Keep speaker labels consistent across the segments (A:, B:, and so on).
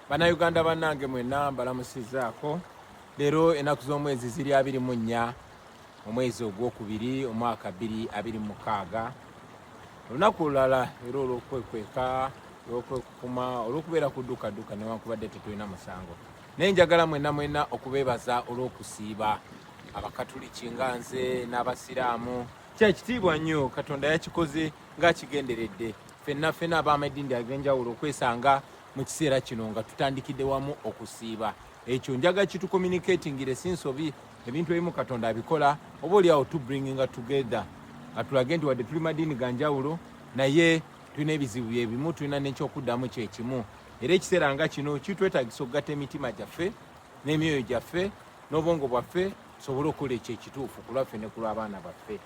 A: Bannayuganda bannange mwenna mbalamusizaako. Leero ennaku z'omwezi ziri 24 omwezi ogwokubiri omwaka 2026. Olunaku olulala era olw'okwekweka olw'okwekukuma olw'okubeera ku dduukadduuka newankubadde tetulina musango. Naye njagala mwenna okubeebaza olw'okusiiba abakatuliki nga nze n'abasiraamu. Kya kitiibwa nnyo, Katonda yakikoze ng'akigenderedde. Ffenna ab'amadini ag'enjawulo okwesanga mu kiseera kino nga tutandikidde wamu okusiiba. Ekyo njaga kitucommunicatingire sinsobi ebintu ebimu Katonda abikola oba oliawo to bringing together nga tulage nti wadde tuli madiini ga njawulo naye tulina ebizibu ebimu, tulina n'ekyokuddamu kyekimu. Era ekiseera nga kino kitwetagisa okugatta emitima gyaffe n'emyoyo gyaffe n'obwongo bwaffe tusobole okukola ekyo ekituufu ku lwaffe ne ku lw'abaana baffe.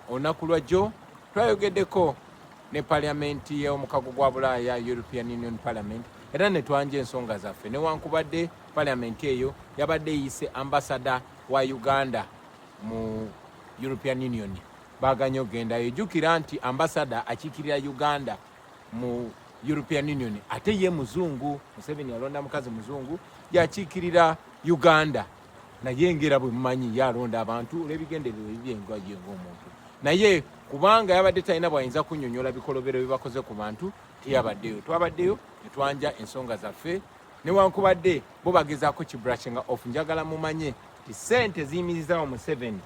A: Olunaku lwajjo twayogeddeko ne paliamenti y'omukago gwa Bulaaya, European Union Parliament, era ne twanja ensonga zaffe newankubadde paliamenti eyo yabadde eyise ambasada wa Uganda mu European Union. Baaganye ogendayo. Jjukira nti ambasada akiikirira Uganda mu European Union ate ye muzungu. Museveni yalonda mukazi muzungu yakiikirira Uganda, naye ngera bwe mumanyi yalonda abantu olw'ebigendererwa ebyengaye ng'omuntu, naye kubanga yabadde talina bwayinza kunnyonnyola bikolobero byebakoze ku bantu teyabaddeyo. Twabaddeyo ne twanja ensonga zaffe newankubadde bo bagezaako kibrushinga off. Njagala mumanye nti ssente ziyimirizaawo Museveni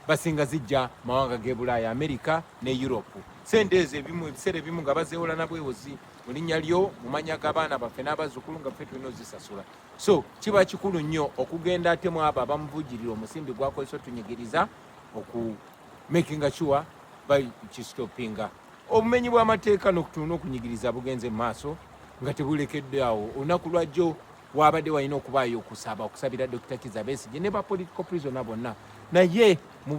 A: basinga zijja mawanga g'e Bulaaya, Amerika ne Europe. Ssente ezo ebiseera ebimu nga bazeewola nabwewozi mu linnya lyo, mu mannya g'abaana baffe n'abazzukulu nga ffe tulina ozisasula. So kiba kikulu nnyo okugenda ate mu abo abamuvujjirira omusimbi gwakozesa otunyigiriza making sure bakistopinga. Obumenyi bw'amateeka n'okutuna okunyigiriza bugenze mu maaso nga tebulekedde awo. Olunaku lwajjo wabadde walina okubaayo okusabira Dr. Kizza Besigye ne ba political prisoner bonna, naye mu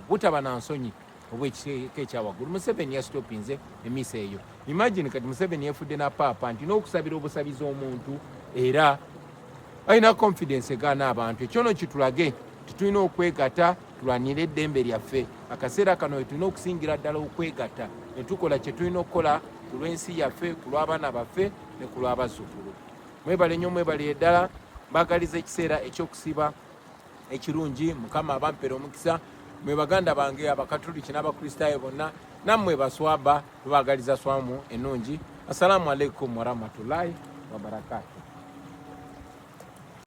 A: butaba na nsonyi obw'ekiteeka ekyawaggulu Museveni yastopinze emisa eyo. Imagine kati Museveni yefudde na paapa nti n'okusabira obusabizi omuntu era alina confidence egaana abantu. Ekyono kitulage tulina okwegatta tulwanire eddembe lyaffe. Akaseera kano tulina okusingira ddala okwegatta ne tukola kye tulina okukola ku lw'ensi yaffe, ku lw'abaana baffe ne ku lw'abazzukulu. Mwebale nnyo, mwebale ddala. Mbagaliza ekiseera eky'okusiba ekirungi. Mukama abampera omukisa. Mwe baganda bange abakatoliki n'abakristaayo bonna, nammwe baswaba tubagaliza swamu ennungi. Assalamu alaikum warahmatullahi wabarakatuh.